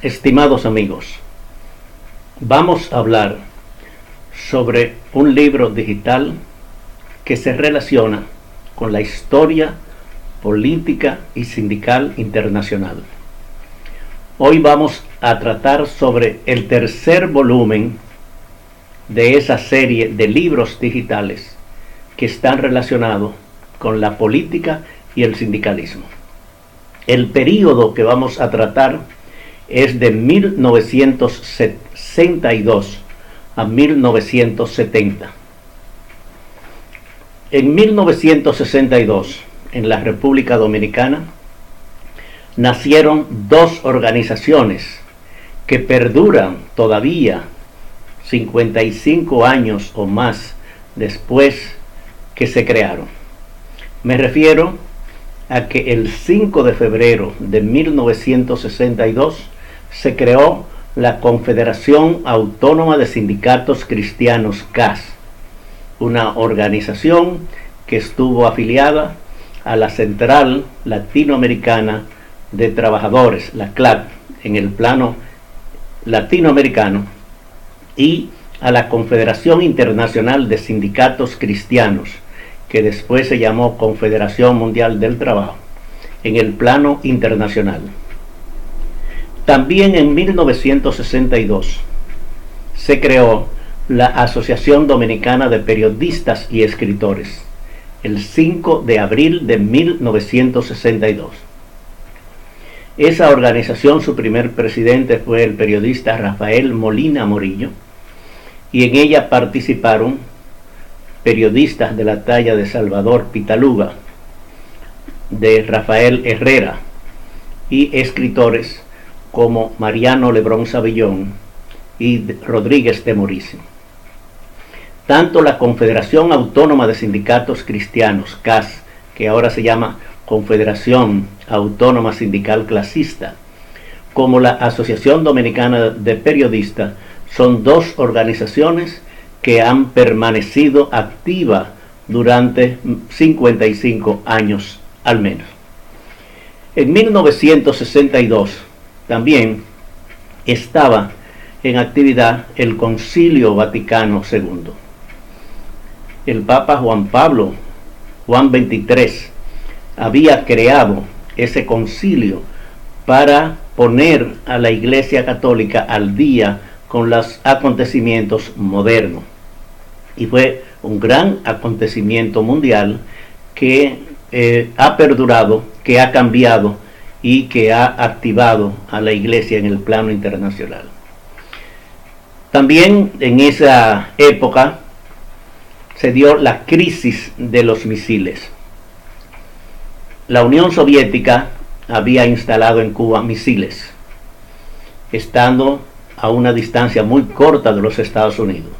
Estimados amigos, vamos a hablar sobre un libro digital que se relaciona con la historia política y sindical internacional. Hoy vamos a tratar sobre el tercer volumen de esa serie de libros digitales que están relacionados con la política y el sindicalismo. El período que vamos a tratar es de 1962 a 1970. En 1962, en la República Dominicana, nacieron dos organizaciones que perduran todavía 55 años o más después que se crearon. Me refiero a que el 5 de febrero de 1962 se creó la Confederación Autónoma de Sindicatos Cristianos, CAS, una organización que estuvo afiliada a la Central Latinoamericana de Trabajadores, la CLAT, en el plano latinoamericano, y a la Confederación Internacional de Sindicatos Cristianos, que después se llamó Confederación Mundial del Trabajo, en el plano internacional. También en 1962 se creó la Asociación Dominicana de Periodistas y Escritores, el 5 de abril de 1962. Esa organización, su primer presidente fue el periodista Rafael Molina Morillo, y en ella participaron periodistas de la talla de Salvador Pitaluga, de Rafael Herrera, y escritores como Mariano Lebrón Savillón y Rodríguez de Mauricio. Tanto la Confederación Autónoma de Sindicatos Cristianos, CAS, que ahora se llama Confederación Autónoma Sindical Clasista, como la Asociación Dominicana de Periodistas, son dos organizaciones que han permanecido activas durante 55 años al menos. En 1962 también estaba en actividad el Concilio Vaticano II. El Papa Juan XXIII, había creado ese concilio para poner a la Iglesia Católica al día con los acontecimientos modernos. Y fue un gran acontecimiento mundial que ha perdurado, que ha cambiado y que ha activado a la Iglesia en el plano internacional. También en esa época se dio la crisis de los misiles. La Unión Soviética había instalado en Cuba misiles, estando a una distancia muy corta de los Estados Unidos.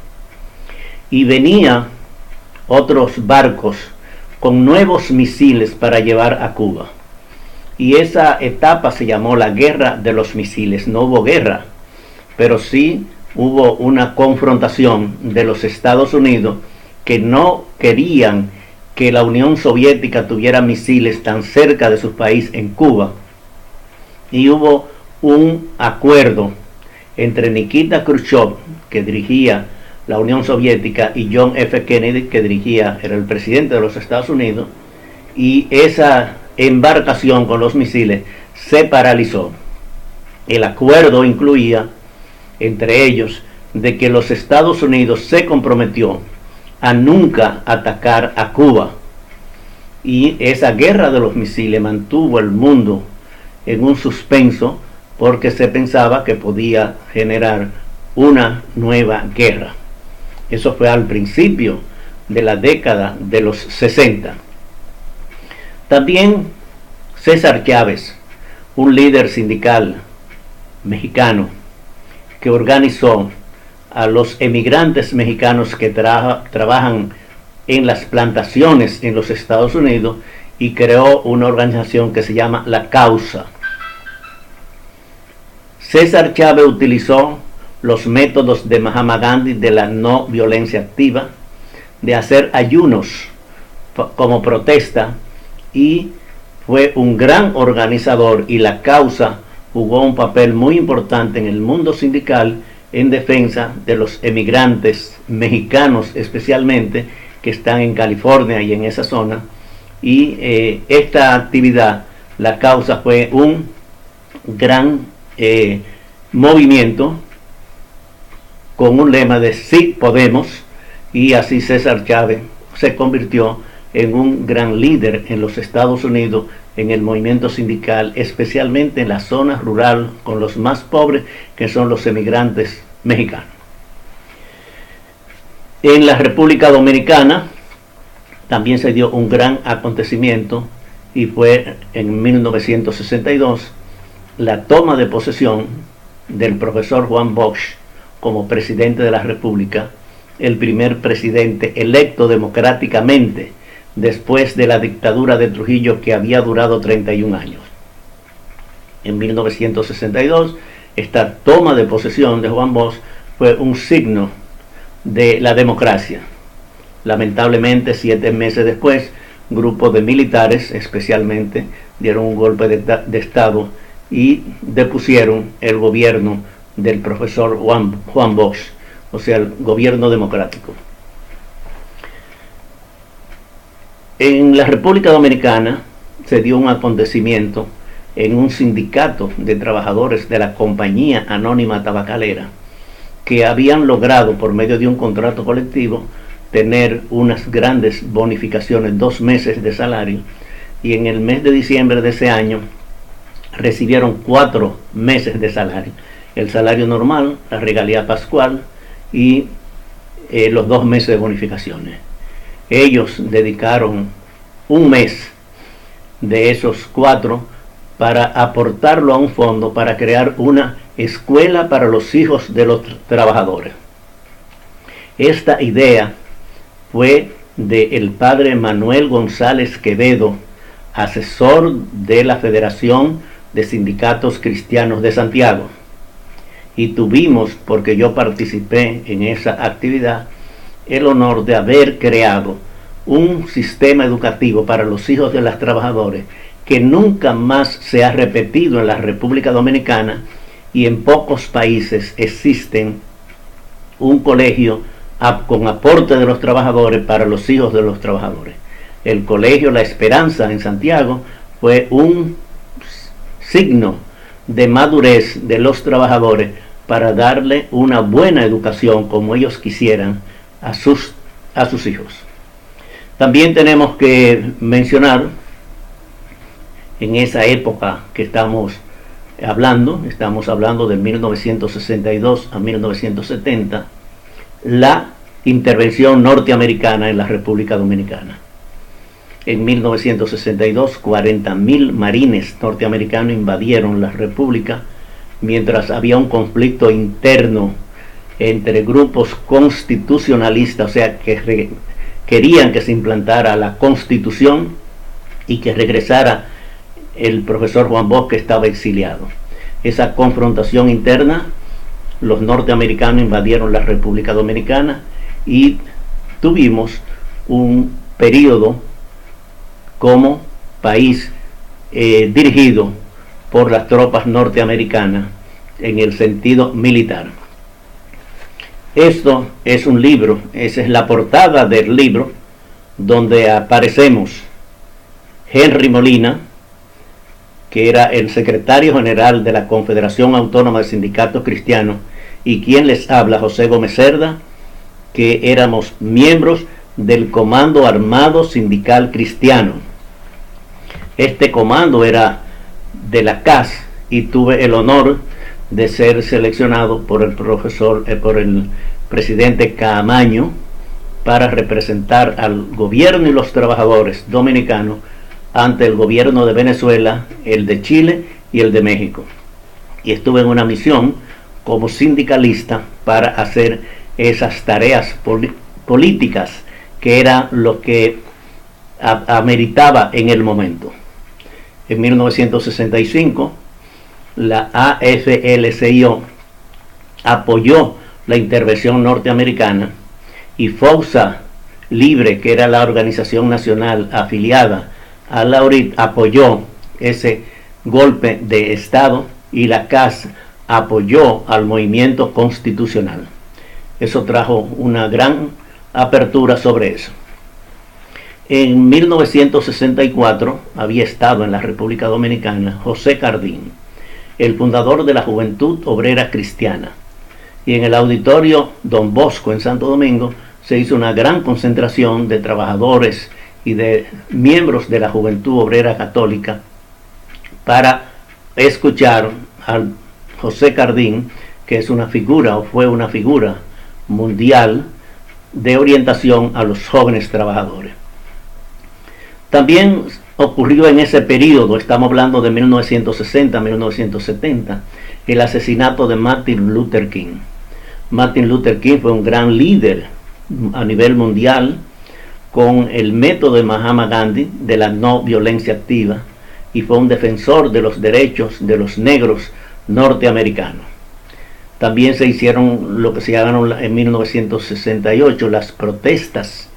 Y venían otros barcos con nuevos misiles para llevar a Cuba. Y esa etapa se llamó la Guerra de los Misiles. No hubo guerra, pero sí hubo una confrontación de los Estados Unidos, que no querían que la Unión Soviética tuviera misiles tan cerca de su país en Cuba. Y hubo un acuerdo entre Nikita Khrushchev, que dirigía la Unión Soviética, y John F. Kennedy, que era el presidente de los Estados Unidos, y esa embarcación con los misiles se paralizó. El acuerdo incluía, entre ellos, de que los Estados Unidos se comprometió a nunca atacar a Cuba, y esa guerra de los misiles mantuvo al mundo en un suspenso, porque se pensaba que podía generar una nueva guerra. Eso fue al principio de la década de los 60. También César Chávez, un líder sindical mexicano que organizó a los emigrantes mexicanos que trabajan en las plantaciones en los Estados Unidos, y creó una organización que se llama La Causa. César Chávez utilizó los métodos de Mahatma Gandhi de la no violencia activa, de hacer ayunos como protesta, y fue un gran organizador, y La Causa jugó un papel muy importante en el mundo sindical en defensa de los emigrantes mexicanos, especialmente que están en California y en esa zona. Y esta actividad, la causa fue un gran movimiento con un lema de sí podemos, y así César Chávez se convirtió en un gran líder en los Estados Unidos en el movimiento sindical, especialmente en la zona rural con los más pobres, que son los emigrantes mexicanos. En la República Dominicana también se dio un gran acontecimiento, y fue en 1962 la toma de posesión del profesor Juan Bosch como presidente de la República, el primer presidente electo democráticamente después de la dictadura de Trujillo, que había durado 31 años. En 1962, esta toma de posesión de Juan Bosch fue un signo de la democracia. Lamentablemente, 7 meses después, grupos de militares especialmente dieron un golpe de Estado y depusieron el gobierno del profesor Juan Bosch, o sea, el gobierno democrático. En la República Dominicana se dio un acontecimiento en un sindicato de trabajadores de la Compañía Anónima Tabacalera, que habían logrado por medio de un contrato colectivo tener unas grandes bonificaciones, 2 meses de salario, y en el mes de diciembre de ese año recibieron 4 meses de salario: el salario normal, la regalía pascual y los 2 meses de bonificaciones. Ellos dedicaron 1 mes de esos 4 para aportarlo a un fondo para crear una escuela para los hijos de los trabajadores. Esta idea fue del padre Manuel González Quevedo, asesor de la Federación de Sindicatos Cristianos de Santiago. Y tuvimos, porque yo participé en esa actividad, el honor de haber creado un sistema educativo para los hijos de los trabajadores que nunca más se ha repetido en la República Dominicana, y en pocos países existen un colegio con aporte de los trabajadores para los hijos de los trabajadores. El colegio La Esperanza en Santiago fue un signo de madurez de los trabajadores para darle una buena educación como ellos quisieran a sus hijos. También tenemos que mencionar, en esa época que estamos hablando de 1962 a 1970, la intervención norteamericana en la República Dominicana. En 1962, 40.000 marines norteamericanos invadieron la República, mientras había un conflicto interno entre grupos constitucionalistas, o sea, que querían que se implantara la Constitución y que regresara el profesor Juan Bosch, que estaba exiliado. Esa confrontación interna, los norteamericanos invadieron la República Dominicana y tuvimos un periodo como país dirigido por las tropas norteamericanas en el sentido militar. Esto es un libro, esa es la portada del libro, donde aparecemos Henry Molina, que era el secretario general de la Confederación Autónoma de Sindicatos Cristianos, y quien les habla, José Gómez Cerda, que éramos miembros del Comando Armado Sindical Cristiano. Este comando era de la CAS y tuve el honor de ser seleccionado por el presidente Caamaño para representar al gobierno y los trabajadores dominicanos ante el gobierno de Venezuela, el de Chile y el de México. Y estuve en una misión como sindicalista para hacer esas tareas políticas, que era lo que ameritaba en el momento. En 1965, la AFL-CIO apoyó la intervención norteamericana, y FOUSA Libre, que era la organización nacional afiliada a la ORIT, apoyó ese golpe de Estado y la CAS apoyó al movimiento constitucional. Eso trajo una gran apertura sobre eso. En 1964 había estado en la República Dominicana José Cardín, el fundador de la Juventud Obrera Cristiana, y en el Auditorio Don Bosco en Santo Domingo se hizo una gran concentración de trabajadores y de miembros de la Juventud Obrera Católica para escuchar a José Cardín, que es una figura o fue una figura mundial de orientación a los jóvenes trabajadores. También ocurrió en ese periodo, estamos hablando de 1960-1970, el asesinato de Martin Luther King. Martin Luther King fue un gran líder a nivel mundial con el método de Mahatma Gandhi de la no violencia activa, y fue un defensor de los derechos de los negros norteamericanos. También se hicieron lo que se llamaron en 1968 las protestas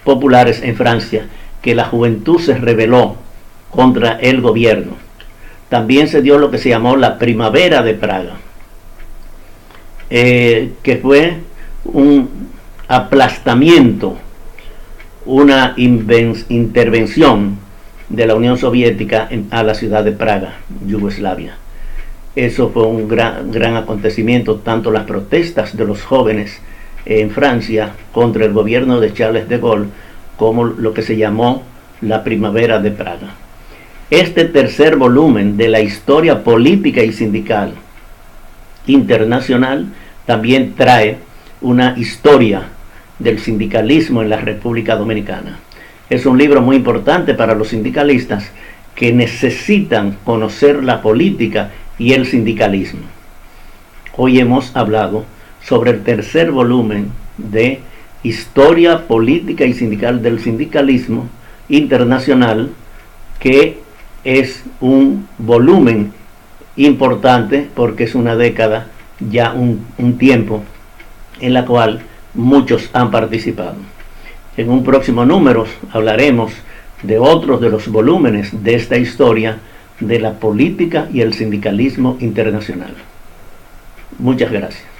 populares en Francia, que la juventud se rebeló contra el gobierno. También se dio lo que se llamó la Primavera de Praga, que fue un aplastamiento, una intervención de la Unión Soviética a la ciudad de Praga, Yugoslavia. Eso fue un gran acontecimiento, tanto las protestas de los jóvenes en Francia contra el gobierno de Charles de Gaulle, como lo que se llamó la Primavera de Praga. Este tercer volumen de la historia política y sindical internacional también trae una historia del sindicalismo en la República Dominicana. Es un libro muy importante para los sindicalistas que necesitan conocer la política y el sindicalismo. Hoy hemos hablado sobre el tercer volumen de Historia Política y Sindical del Sindicalismo Internacional, que es un volumen importante porque es una década, ya un tiempo en la cual muchos han participado. En un próximo número hablaremos de otros de los volúmenes de esta historia de la política y el sindicalismo internacional. Muchas gracias.